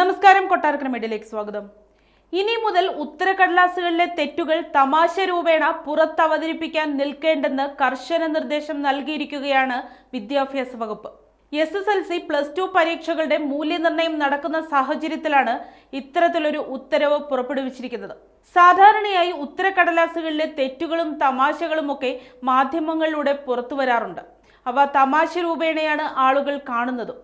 നമസ്കാരം, കൊട്ടാരക്കര മീഡിയയിലേക്ക് സ്വാഗതം. ഇനി മുതൽ ഉത്തരക്കടലാസുകളിലെ തെറ്റുകൾ തമാശ രൂപേണ പുറത്തവതരിപ്പിക്കാൻ നിൽക്കേണ്ടെന്ന് കർശന നിർദ്ദേശം നൽകിയിരിക്കുകയാണ് വിദ്യാഭ്യാസ വകുപ്പ്. SSLC, +2 പരീക്ഷകളുടെ മൂല്യനിർണ്ണയം നടക്കുന്ന സാഹചര്യത്തിലാണ് ഇത്തരത്തിലൊരു ഉത്തരവ് പുറപ്പെടുവിച്ചിരിക്കുന്നത്. സാധാരണയായി ഉത്തരക്കടലാസുകളിലെ തെറ്റുകളും തമാശകളുമൊക്കെ മാധ്യമങ്ങളിലൂടെ പുറത്തു വരാറുണ്ട്. അവ തമാശ രൂപേണയാണ് ആളുകൾ കാണുന്നതും.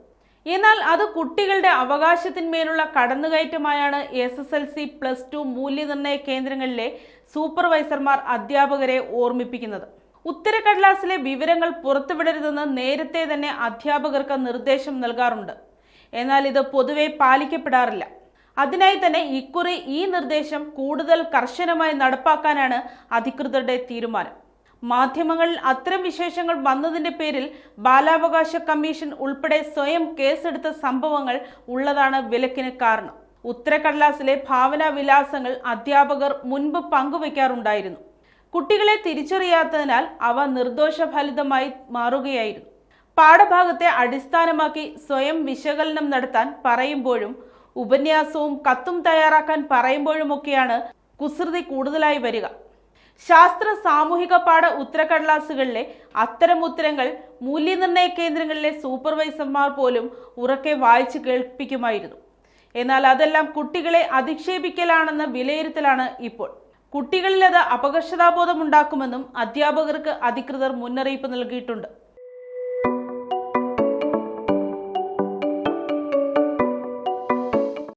എന്നാൽ അത് കുട്ടികളുടെ അവകാശത്തിന്മേലുള്ള കടന്നുകയറ്റമായാണ് SSLC, +2 മൂല്യനിർണ്ണയ കേന്ദ്രങ്ങളിലെ സൂപ്പർവൈസർമാർ അധ്യാപകരെ ഓർമ്മിപ്പിക്കുന്നത്. ഉത്തരക്കടലാസിലെ വിവരങ്ങൾ പുറത്തുവിടരുതെന്ന് നേരത്തെ തന്നെ അധ്യാപകർക്ക് നിർദ്ദേശം നൽകാറുണ്ട്. എന്നാൽ ഇത് പൊതുവെ പാലിക്കപ്പെടാറില്ല. അതിനായി തന്നെ ഇക്കുറി ഈ നിർദ്ദേശം കൂടുതൽ കർശനമായി നടപ്പാക്കാനാണ് അധികൃതരുടെ തീരുമാനം. മാധ്യമങ്ങളിൽ അത്തരം വിശേഷങ്ങൾ വന്നതിന്റെ പേരിൽ ബാലാവകാശ കമ്മീഷൻ ഉൾപ്പെടെ സ്വയം കേസെടുത്ത സംഭവങ്ങൾ ഉള്ളതാണ് വിലക്കിന് കാരണം. ഉത്തരക്കടലാസിലെ ഭാവനാ വിലാസങ്ങൾ അധ്യാപകർ മുൻപ് പങ്കുവയ്ക്കാറുണ്ടായിരുന്നു. കുട്ടികളെ തിരിച്ചറിയാത്തതിനാൽ അവ നിർദോഷഫലിതമായി മാറുകയായിരുന്നു. പാഠഭാഗത്തെ അടിസ്ഥാനമാക്കി സ്വയം വിശകലനം നടത്താൻ പറയുമ്പോഴും ഉപന്യാസവും കത്തും തയ്യാറാക്കാൻ പറയുമ്പോഴുമൊക്കെയാണ് കുസൃതി കൂടുതലായി വരിക. ശാസ്ത്ര സാമൂഹിക പാഠ ഉത്തരക്കടലാസുകളിലെ അത്തരം ഉത്തരങ്ങൾ മൂല്യനിർണ്ണയ കേന്ദ്രങ്ങളിലെ സൂപ്പർവൈസർമാർ പോലും ഉറക്കെ വായിച്ചു കേൾപ്പിക്കുമായിരുന്നു. എന്നാൽ അതെല്ലാം കുട്ടികളെ അധിക്ഷേപിക്കലാണെന്ന വിലയിരുത്തലാണ് ഇപ്പോൾ. കുട്ടികളിൽ അത് അപകർഷതാബോധമുണ്ടാക്കുമെന്നും അധ്യാപകർക്ക് അധികൃതർ മുന്നറിയിപ്പ് നൽകിയിട്ടുണ്ട്.